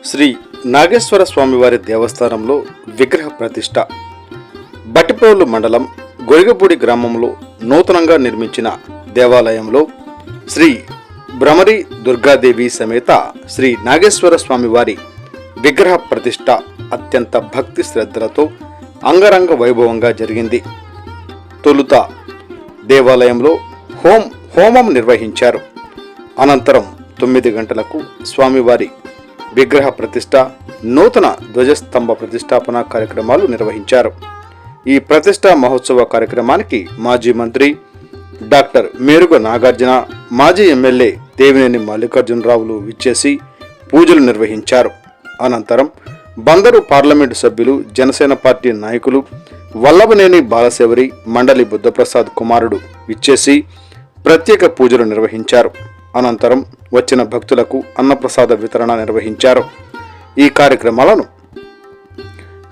శ్రీ నాగేశ్వర స్వామివారి దేవస్థానంలో విగ్రహ ప్రతిష్ఠ. బట్టిప్రోలు మండలం గొరిగపూడి గ్రామంలో నూతనంగా నిర్మించిన దేవాలయంలో శ్రీ భ్రమరి దుర్గాదేవి సమేత శ్రీ నాగేశ్వర స్వామివారి విగ్రహ ప్రతిష్ఠ అత్యంత భక్తి శ్రద్ధలతో అంగరంగ వైభవంగా జరిగింది. తొలుత దేవాలయంలో హోమం నిర్వహించారు. అనంతరం 9 గంటలకు స్వామివారి విగ్రహ ప్రతిష్ఠ, నూతన ధ్వజస్తంభ ప్రతిష్టాపన కార్యక్రమాలు నిర్వహించారు. ఈ ప్రతిష్ఠా మహోత్సవ కార్యక్రమానికి మాజీ మంత్రి డాక్టర్ మేరుగ నాగార్జున, మాజీ ఎమ్మెల్యే దేవినేని మల్లికార్జునరావులు విచ్చేసి పూజలు నిర్వహించారు. అనంతరం బందరు పార్లమెంటు సభ్యులు, జనసేన పార్టీ నాయకులు వల్లభనేని బాలశౌరి, మండలి బుద్ధప్రసాద్ కుమారుడు విచ్చేసి ప్రత్యేక పూజలు నిర్వహించారు. అనంతరం వచ్చిన భక్తులకు అన్నప్రసాద వితరణ నిర్వహించారు. ఈ కార్యక్రమాలను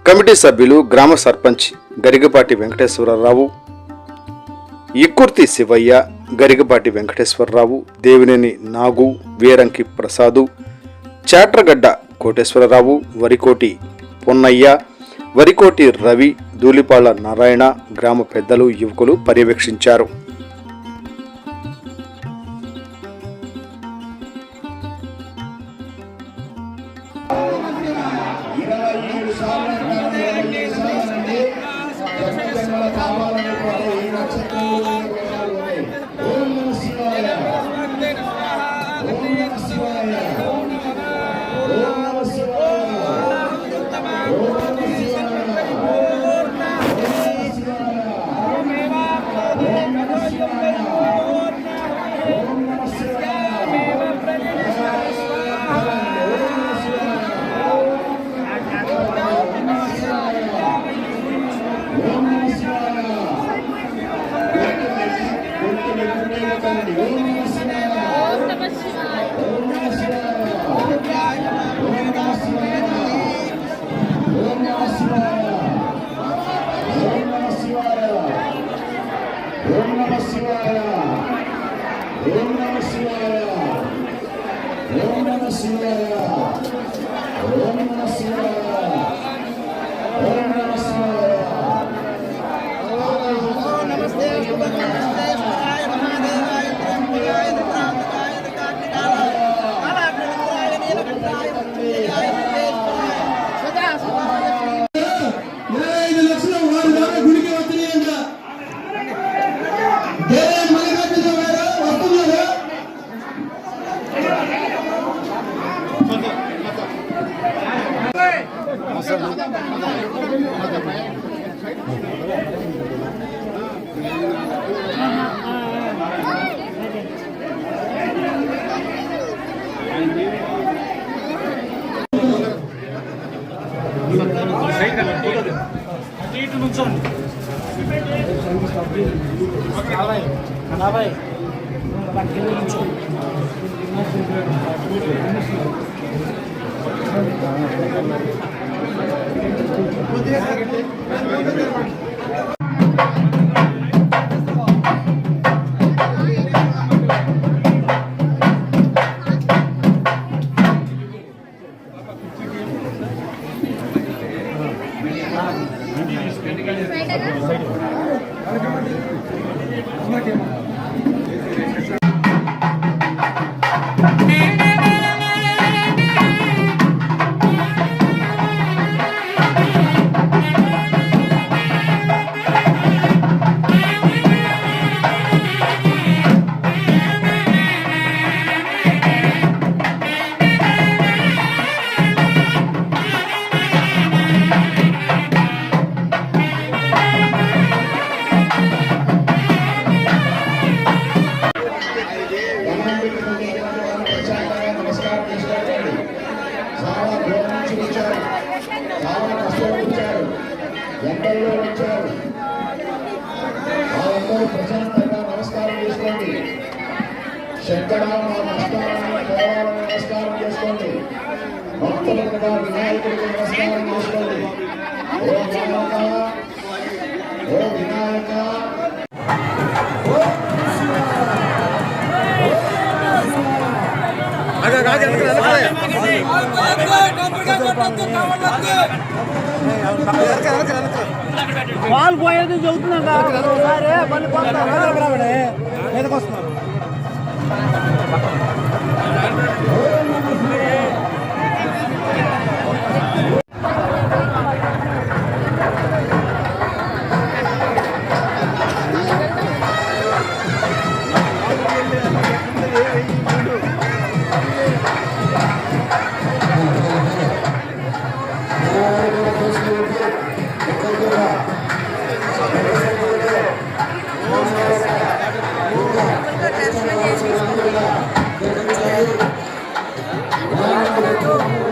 కమిటీ సభ్యులు గ్రామ సర్పంచ్ గరిగపాటి వెంకటేశ్వరరావు, ఇక్కుర్తి శివయ్య, గరిగపాటి వెంకటేశ్వరరావు, దేవినేని నాగు, వీరంకి ప్రసాదు, చాట్రగడ్డ కోటేశ్వరరావు, వరికోటి పొన్నయ్య, వరికోటి రవి, ధూళిపాళ్ల నారాయణ, గ్రామ పెద్దలు, యువకులు పర్యవేక్షించారు. నమస్కారం చేసుకోండి. శంకర నమస్కారం చేసుకోండి. భక్తులకు వినాయకుడికి నమస్కారం చేసుకోండి. ఓ వినాయక Agak పాలు పోయేది చెబుతున్నా ఒకసారి మళ్ళీ మీదకి వస్తున్నారు. వినాయకుడికి